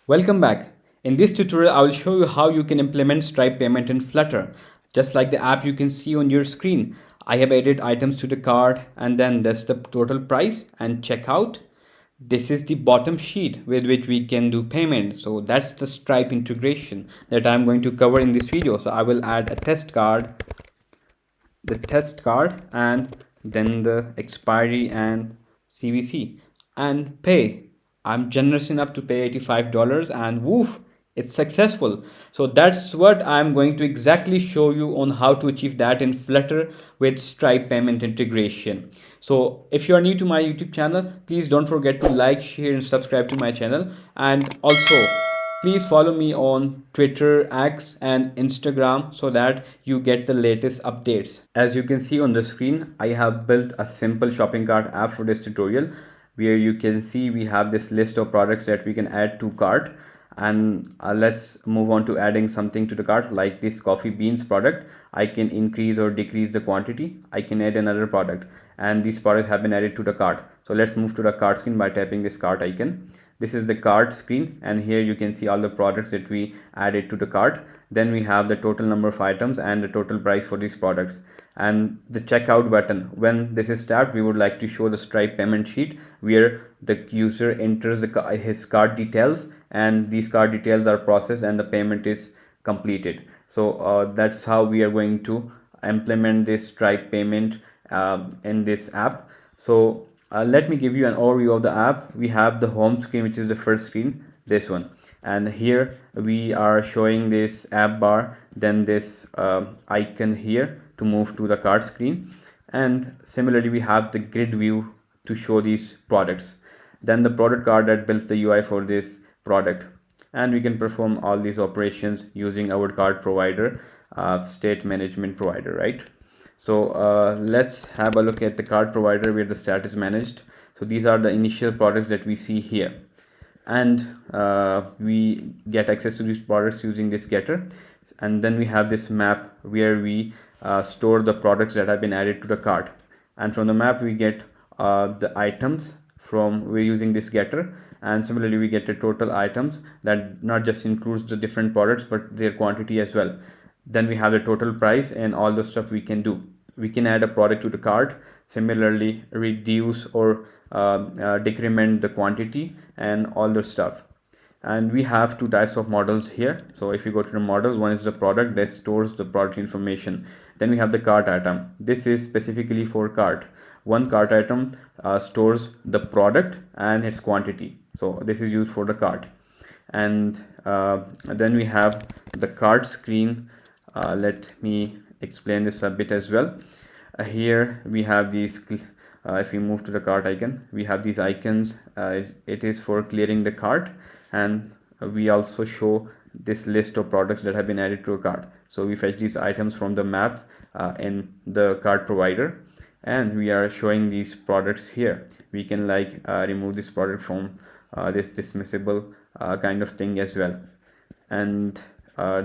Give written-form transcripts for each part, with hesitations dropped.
Welcome back. In this tutorial, I will show you how you can implement Stripe payment in Flutter. Just like the app you can see on your screen, I have added items to the cart and then that's the total price and checkout. This is the bottom sheet with which we can do payment. So that's the Stripe integration that I'm going to cover in this video. So I will add a test card and then the expiry and CVC and pay. I'm generous enough to pay $85 and woof, it's successful. So that's what I'm going to exactly show you on how to achieve that in Flutter with Stripe payment integration. So if you are new to my YouTube channel, please don't forget to like, share and subscribe to my channel, and also please follow me on Twitter, X and Instagram so that you get the latest updates. As you can see on the screen, I have built a simple shopping cart app for this tutorial where you can see we have this list of products that we can add to cart. And let's move on to adding something to the cart, like this coffee beans product. I can increase or decrease the quantity. I can add another product and these products have been added to the cart. So let's move to the cart screen by tapping this cart icon. This is the cart screen and here you can see all the products that we added to the cart. Then we have the total number of items and the total price for these products and the checkout button. When this is tapped, we would like to show the Stripe payment sheet where the user enters his card details and these card details are processed and the payment is completed. So that's how we are going to implement this Stripe payment in this app. So let me give you an overview of the app. We have the home screen, which is the first screen, this one, and here we are showing this app bar, then this icon here to move to the cart screen, and similarly we have the grid view to show these products, then the product card that builds the UI for this product, and we can perform all these operations using our card provider, state management provider, right? So let's have a look at the card provider where the stat is managed. So these are the initial products that we see here, and we get access to these products using this getter. And then we have this map where we store the products that have been added to the cart, and from the map we get the items from we're using this getter, and similarly we get the total items that not just includes the different products but their quantity as well. Then we have the total price and all the stuff we can do. We can add a product to the cart, similarly reduce or decrement the quantity and all the stuff. And we have two types of models here. So if you go to the models, one is the product that stores the product information. Then we have the cart item. This is specifically for cart. One cart item stores the product and its quantity. So this is used for the cart. And then we have the cart screen. Let me explain this a bit as well. Here we have these if we move to the cart icon, we have these icons. It is for clearing the cart, and we also show this list of products that have been added to a cart. So we fetch these items from the map in the cart provider, and we are showing these products here. We can like remove this product from this dismissible kind of thing as well. And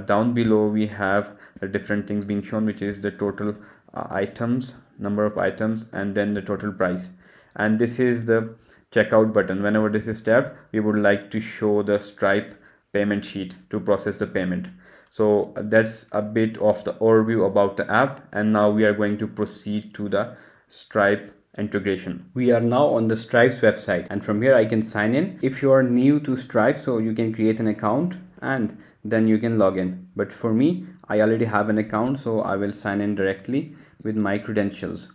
down below we have the different things being shown, which is the total items, number of items, and then the total price. And this is the checkout button. Whenever this is tapped, we would like to show the Stripe payment sheet to process the payment. So that's a bit of the overview about the app, and now we are going to proceed to the Stripe integration. We are now on the Stripe's website, and from here I can sign in. If you are new to Stripe, so you can create an account and then you can log in. But for me, I already have an account, so I will sign in directly with my credentials.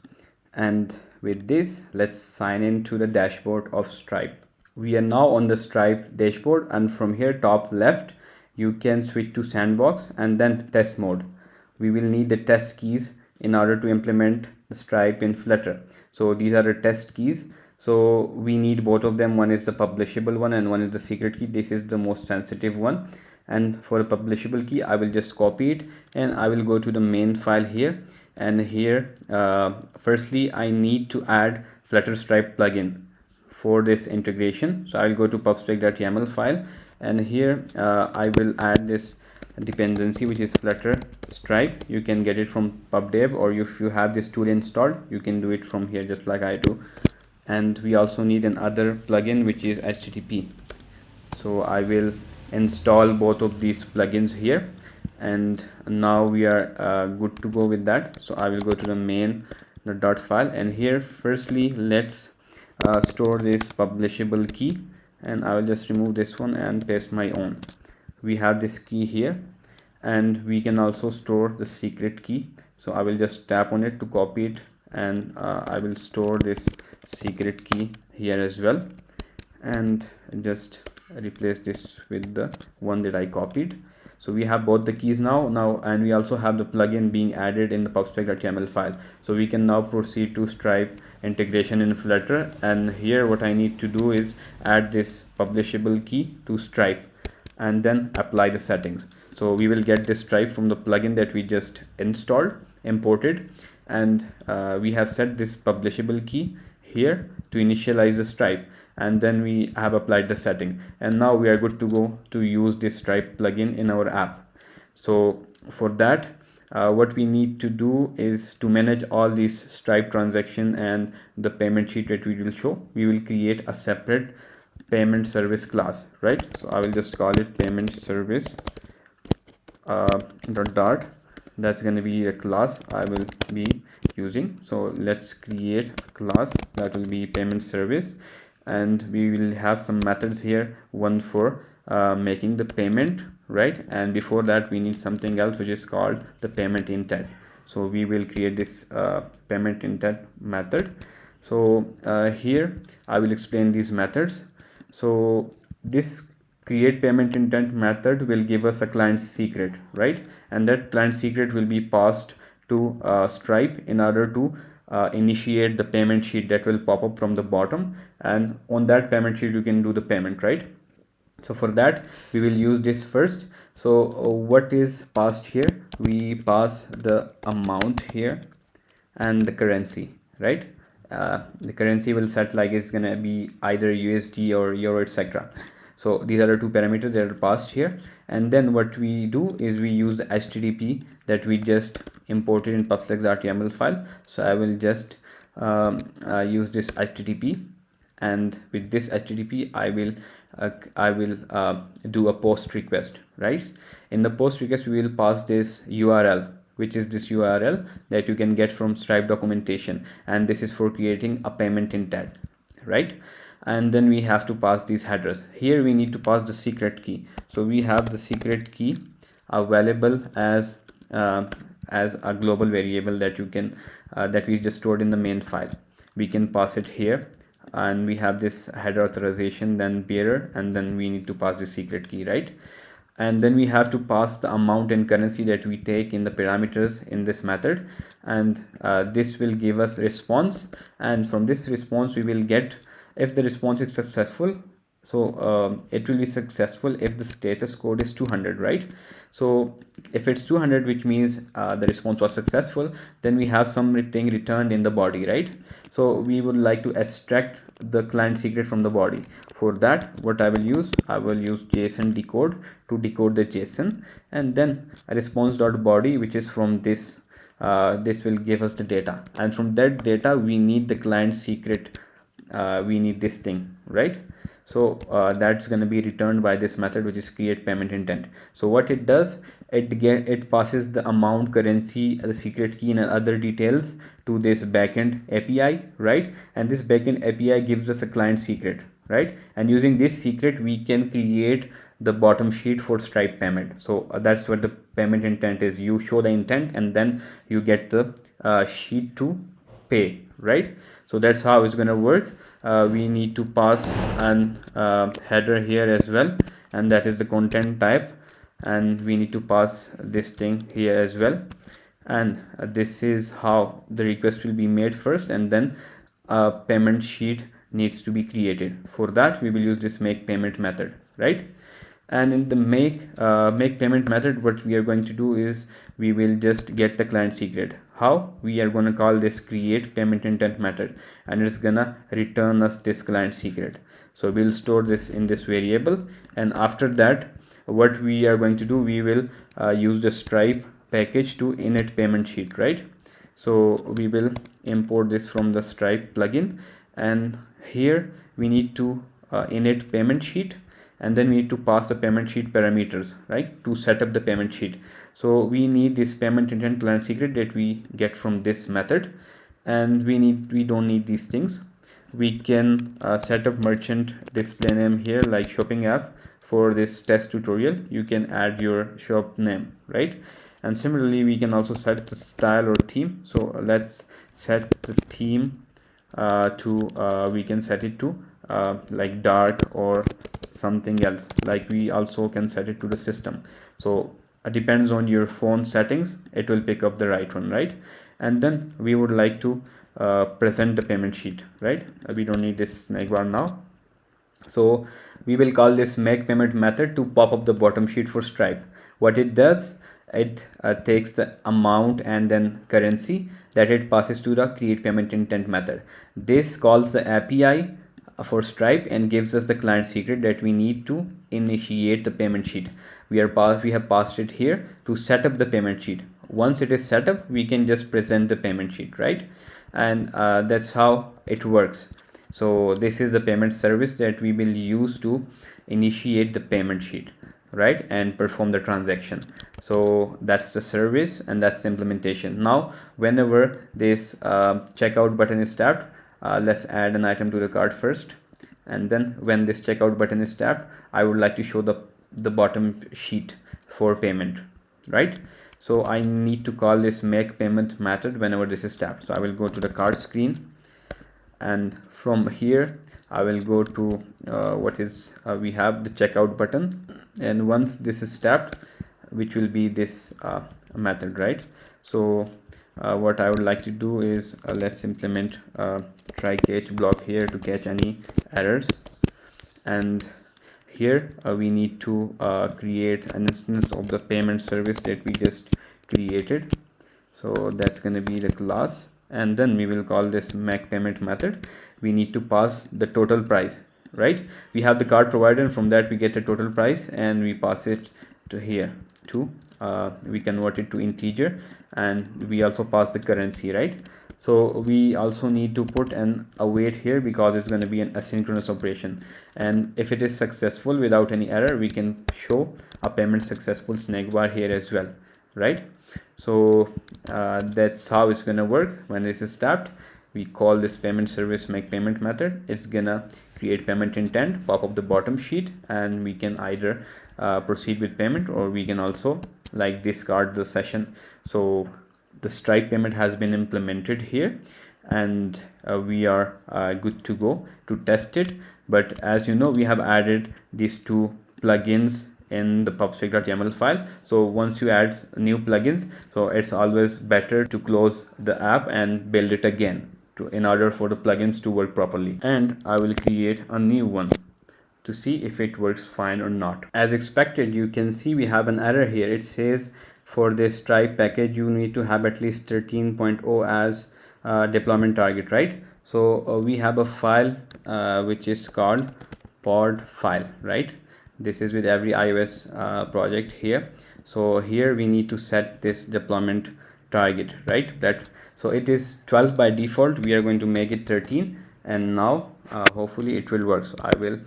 And with this, let's sign in to the dashboard of Stripe. We are now on the Stripe dashboard, and from here top left you can switch to sandbox and then test mode. We will need the test keys in order to implement the Stripe in Flutter. So these are the test keys. So we need both of them. One is the publishable one and one is the secret key. This is the most sensitive one. And for the publishable key, I will just copy it and I will go to the main file here. And here, firstly, I need to add Flutter Stripe plugin for this integration. So I will go to pubspec.yaml file, and here I will add this dependency, which is Flutter Stripe. You can get it from pubdev, or if you have this tool installed, you can do it from here just like I do. And we also need another plugin, which is HTTP. So I will install both of these plugins here, and now we are good to go with that. So I will go to the main dot file, and here firstly let's store this publishable key, and I will just remove this one and paste my own. We have this key here, and we can also store the secret key. So I will just tap on it to copy it, and I will store this secret key here as well, and just replace this with the one that I copied. So we have both the keys now, and we also have the plugin being added in the pubspec.yaml file. So we can now proceed to Stripe integration in Flutter, and here what I need to do is add this publishable key to Stripe and then apply the settings. So we will get this Stripe from the plugin that we just imported, and we have set this publishable key here to initialize the Stripe, and then we have applied the setting, and now we are good to go to use this Stripe plugin in our app. So for that, what we need to do is to manage all these Stripe transaction and the payment sheet that we will show. We will create a separate payment service class, right? So I will just call it payment service dot. That's going to be a class I will be using. So let's create a class that will be payment service, and we will have some methods here, one for making the payment, right? And before that we need something else which is called the payment intent. So we will create this payment intent method. So here I will explain these methods. So this create payment intent method will give us a client secret, right? And that client secret will be passed to Stripe in order to initiate the payment sheet that will pop up from the bottom, and on that payment sheet you can do the payment, right? So for that we will use this first. So what is passed here? We pass the amount here and the currency, right? The currency will set like it's gonna be either USD or euro, etc. So these are the two parameters that are passed here, and then what we do is we use the HTTP that we just imported in pubspec.yaml file. So I will just use this HTTP, and with this HTTP I will do a post request, right? In the post request we will pass this URL, which is this URL that you can get from Stripe documentation, and this is for creating a payment intent, right? And then we have to pass these headers. Here we need to pass the secret key. So we have the secret key available as a global variable that you can that we just stored in the main file. We can pass it here, and we have this header authorization, then bearer, and then we need to pass the secret key, right? And then we have to pass the amount and currency that we take in the parameters in this method, and this will give us response, and from this response we will get, if the response is successful, so it will be successful if the status code is 200, right? So if it's 200, which means the response was successful, then we have something returned in the body, right? So we would like to extract the client secret from the body. For that, what I will use JSON decode to decode the JSON, and then a response.body, which is from this this will give us the data, and from that data we need the client secret. We need this thing, right? So that's going to be returned by this method, which is create payment intent. So what it does, it passes the amount, currency, the secret key, and other details to this backend API, right? And this backend API gives us a client secret, right? And using this secret we can create the bottom sheet for Stripe payment. So that's what the payment intent is. You show the intent and then you get the sheet to pay, right? So that's how it's going to work. We need to pass an header here as well, and that is the content type, and we need to pass this thing here as well, and this is how the request will be made first, and then a payment sheet needs to be created. For that we will use this make payment method, right? And in the make payment method, what we are going to do is we will just get the client secret. How? We are going to call this create payment intent method, and it's gonna return us this client secret. So we'll store this in this variable, and after that what we are going to do, we will use the Stripe package to init payment sheet, right? So we will import this from the Stripe plugin, and here we need to init payment sheet, and then we need to pass the payment sheet parameters, right, to set up the payment sheet. So we need this payment intent client secret that we get from this method, and we don't need these things. We can set up merchant display name here, like shopping app. For this test tutorial you can add your shop name, right? And similarly we can also set the style or theme. So let's set the theme to we can set it to like dark or something else. Like we also can set it to the system. So it depends on your phone settings, it will pick up the right one, right? And then we would like to present the payment sheet, right? We don't need this snack bar now. So we will call this make payment method to pop up the bottom sheet for Stripe. What it does, it takes the amount and then currency that it passes to the create payment intent method. This calls the API for Stripe and gives us the client secret that we need to initiate the payment sheet. We have passed it here to set up the payment sheet. Once it is set up, we can just present the payment sheet, right? And that's how it works. So this is the payment service that we will use to initiate the payment sheet, right, and perform the transaction. So that's the service and that's the implementation. Now whenever this checkout button is tapped, let's add an item to the cart first, and then when this checkout button is tapped, I would like to show the bottom sheet for payment, right? So I need to call this make payment method whenever this is tapped. So I will go to the cart screen, and from here I will go to we have the checkout button, and once this is tapped, which will be this method, right? So what I would like to do is let's implement try catch block here to catch any errors, and here we need to create an instance of the payment service that we just created. So that's going to be the class, and then we will call this make payment method. We need to pass the total price, right? We have the card provider, and from that we get the total price, and we pass it to here to we convert it to integer, and we also pass the currency, right? So we also need to put an await here because it's going to be an asynchronous operation, and if it is successful without any error, we can show a payment successful snack bar here as well, right? So that's how it's gonna work. When this is tapped, we call this payment service make payment method. It's gonna create payment intent, pop up the bottom sheet, and we can either proceed with payment, or we can also like discard the session. So the Stripe payment has been implemented here, and we are good to go to test it. But as you know, we have added these two plugins in the pubspec.yaml file. So once you add new plugins, so it's always better to close the app and build it again in order for the plugins to work properly. And I will create a new one to see if it works fine or not. As expected, you can see we have an error here. It says for this Stripe package you need to have at least 13.0 as deployment target, right? So we have a file which is called pod file, right? This is with every iOS project here. So here we need to set this deployment target, right? That so it is 12 by default. We are going to make it 13, and now hopefully it will work. So I will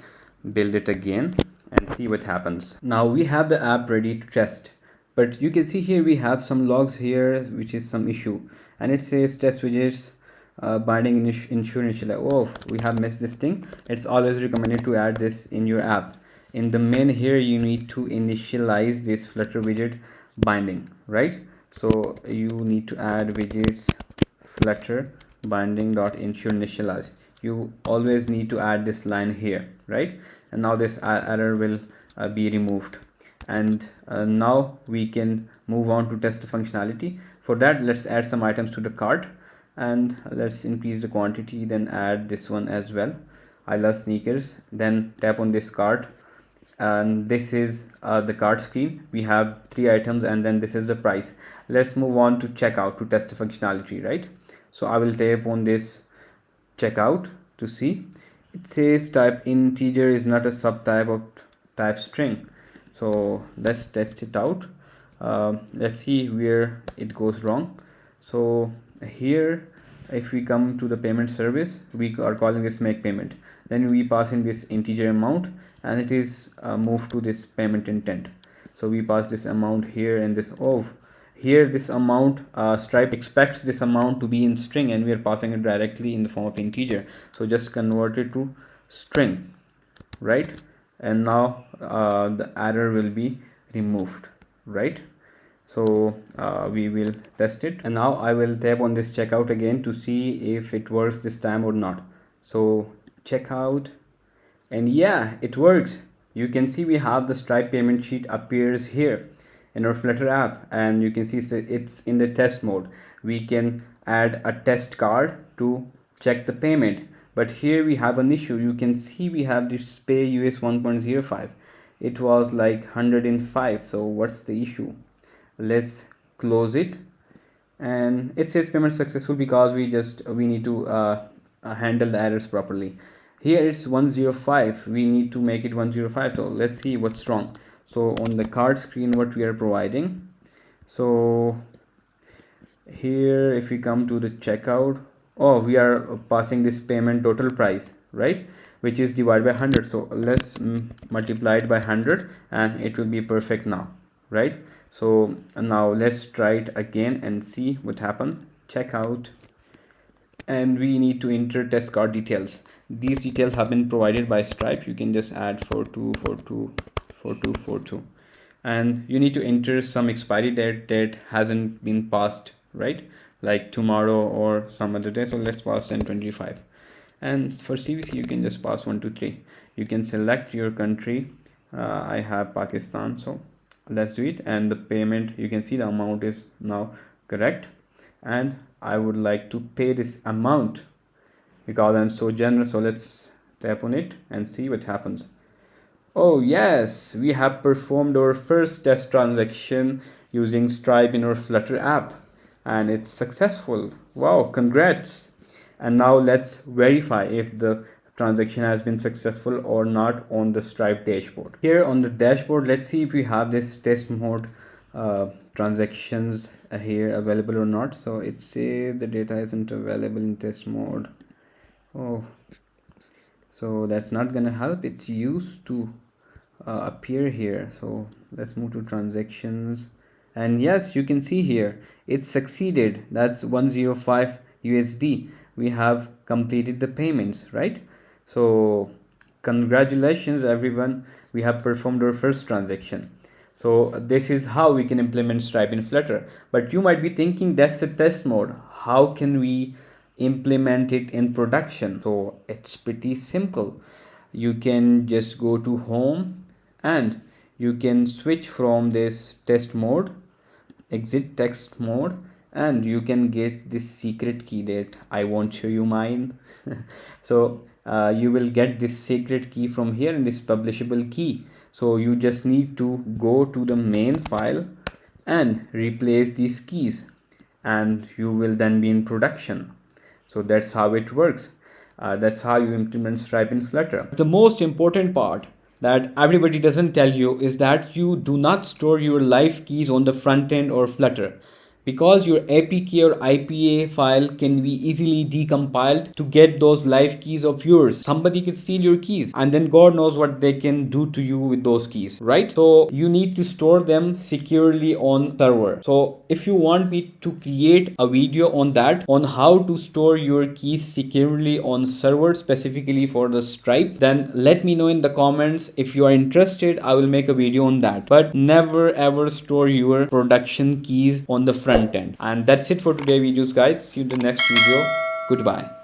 build it again and see what happens. Now we have the app ready to test, but you can see here we have some logs here, which is some issue, and it says test widgets binding ensure initialize. Oh, we have missed this thing. It's always recommended to add this in your app. In the main here you need to initialize this Flutter widget binding, right? So you need to add widgets Flutter binding dot ensure initialize. You always need to add this line here, right? And now this error will be removed, and now we can move on to test the functionality. For that, let's add some items to the cart, and let's increase the quantity, then add this one as well. I love sneakers. Then tap on this cart, and this is the cart screen. We have 3 items, and then this is the price. Let's move on to checkout to test the functionality, right? So I will tap on this checkout to see. It says type integer is not a subtype of type string. So let's test it out. Let's see where it goes wrong. So here if we come to the payment service, we are calling this make payment. Then we pass in this integer amount, and it is moved to this payment intent. So we pass this amount here, and this here this amount, Stripe expects this amount to be in string, and we are passing it directly in the form of integer. So just convert it to string, right? And now the error will be removed, right? So we will test it, and now I will tap on this checkout again to see if it works this time or not. So checkout, and yeah, it works. You can see we have the Stripe payment sheet appears here in our Flutter app, and you can see it's in the test mode. We can add a test card to check the payment, but here we have an issue. You can see we have this pay US 1.05. it was like 105. So what's the issue? Let's close it, and it says payment successful because we need to handle the errors properly. Here it's 105, we need to make it 105. So let's see what's wrong. So on the card screen, what we are providing, so here if we come to the checkout, we are passing this payment total price, right, which is divided by 100. So let's multiply it by 100, and it will be perfect now, right? So now let's try it again and see what happens. Checkout, and we need to enter test card details. These details have been provided by Stripe. You can just add 42424242, and you need to enter some expiry date that hasn't been passed, right, like tomorrow or some other day. So let's pass 1025, and for CVC you can just pass 123. You can select your country. I have Pakistan, so let's do it. And the payment, you can see the amount is now correct, and I would like to pay this amount because I'm so generous. So let's tap on it and see what happens. Oh yes, we have performed our first test transaction using Stripe in our Flutter app, and it's successful. Wow, congrats. And now let's verify if the transaction has been successful or not on the Stripe dashboard. Here on the dashboard, let's see if we have this test mode transactions here available or not. So it says the data isn't available in test mode. So that's not gonna help. It used to appear here. So let's move to transactions, and yes, you can see here it succeeded. That's 105 USD. We have completed the payments, right? So congratulations everyone, we have performed our first transaction. So this is how we can implement Stripe in Flutter. But you might be thinking, that's a test mode, how can we implement it in production? So it's pretty simple. You can just go to home, and you can switch from this test mode, exit text mode, and you can get this secret key that I won't show you mine. So you will get this secret key from here in this publishable key. So you just need to go to the main file and replace these keys, and you will then be in production. So that's how it works. That's how you implement Stripe in Flutter. The most important part that everybody doesn't tell you is that you do not store your live keys on the front end or Flutter, because your APK or IPA file can be easily decompiled to get those live keys of yours. Somebody could steal your keys, and then God knows what they can do to you with those keys, right? So you need to store them securely on server. So if you want me to create a video on that, on how to store your keys securely on server specifically for the Stripe, then let me know in the comments. If you are interested, I will make a video on that. But never ever store your production keys on the front end. And that's it for today's videos, guys. See you in the next video. Goodbye.